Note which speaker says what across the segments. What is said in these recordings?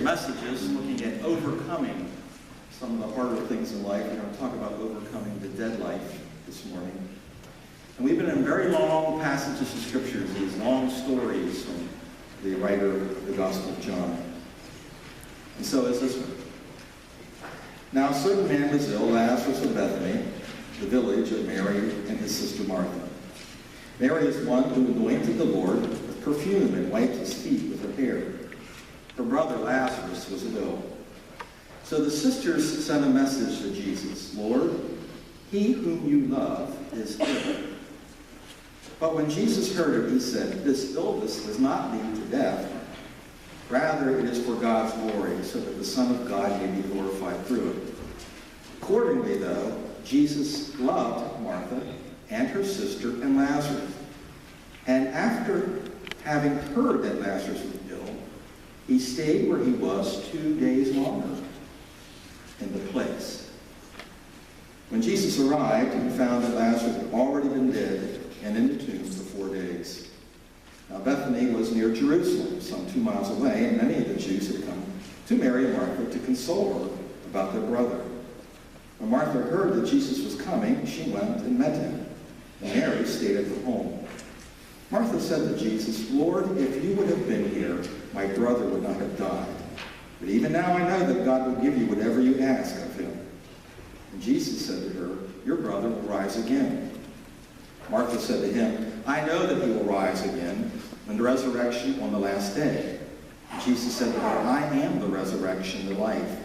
Speaker 1: messages looking at overcoming some of the harder things in life. We're going to talk about overcoming the dead life this morning. And we've been in very long passages of scriptures, these long stories from the writer of the Gospel of John. And so is this one. Now a certain man was ill, Lazarus of Bethany, the village of Mary and his sister Martha. Mary is one who anointed the Lord with perfume and wiped his feet with her hair. Her brother Lazarus was ill. So the sisters sent a message to Jesus, Lord, he whom you love is ill. But when Jesus heard it, he said, this illness does not lead to death. Rather, it is for God's glory, so that the Son of God may be glorified through it. Accordingly, though, Jesus loved Martha and her sister and Lazarus. And after having heard that Lazarus was ill, he stayed where he was 2 days longer in the place. When Jesus arrived, he found that Lazarus had already been dead and in the tomb for 4 days. Now Bethany was near Jerusalem, some 2 miles away, and many of the Jews had come to Mary and Martha to console her about their brother. When Martha heard that Jesus was coming, she went and met him, and Mary stayed at the home. Martha said to Jesus, Lord, if you would have been here, my brother would not have died. But even now I know that God will give you whatever you ask of him. And Jesus said to her, your brother will rise again. Martha said to him, I know that he will rise again in the resurrection on the last day. Jesus said to her, I am the resurrection and the life.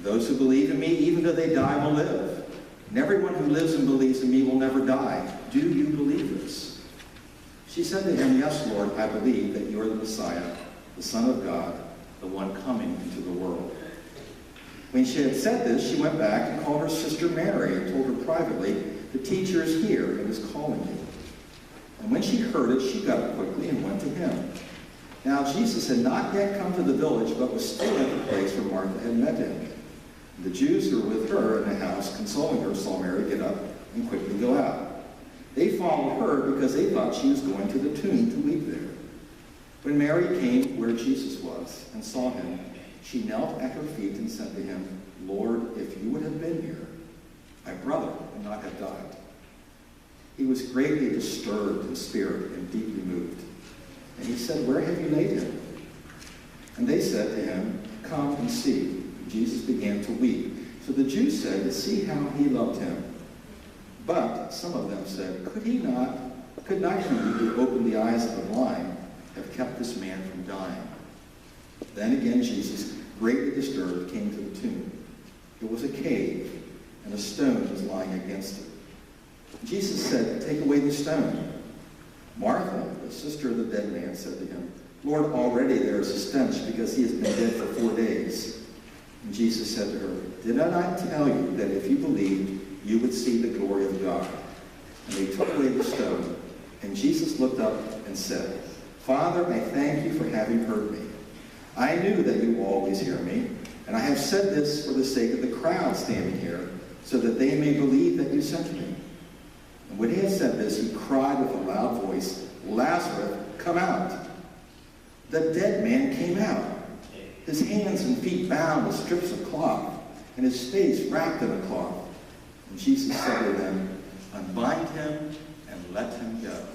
Speaker 1: Those who believe in me, even though they die, will live. And everyone who lives and believes in me will never die. Do you believe this? She said to him, yes, Lord, I believe that you are the Messiah, the Son of God, the one coming into the world. When she had said this, she went back and called her sister Mary and told her privately, the teacher is here and is calling you. And when she heard it, she got up quickly and went to him. Now Jesus had not yet come to the village, but was still at the place where Martha had met him. The Jews who were with her in the house, consoling her, saw Mary get up and quickly go out. They followed her because they thought she was going to the tomb to weep there. When Mary came where Jesus was and saw him, she knelt at her feet and said to him, Lord, if you would have been here, my brother would not have died. He was greatly disturbed in spirit and deeply moved. And he said, where have you laid him? And they said to him, come and see. And Jesus began to weep. So the Jews said, see how he loved him. But some of them said, could not he who opened the eyes of the blind have kept this man from dying? Then again Jesus, greatly disturbed, came to the tomb. It was a cave, and a stone was lying against it. Jesus said, take away the stone. Martha, the sister of the dead man, said to him, Lord, already there is a stench because he has been dead for 4 days. And Jesus said to her, did I not tell you that if you believed, you would see the glory of God? And they took away the stone. And Jesus looked up and said, Father, I thank you for having heard me. I knew that you will always hear me, and I have said this for the sake of the crowd standing here, so that they may believe that you sent me. And when he had said this, he cried with a loud voice, Lazarus, come out. The dead man came out, his hands and feet bound with strips of cloth, and his face wrapped in a cloth. And Jesus said to them, unbind him and let him go.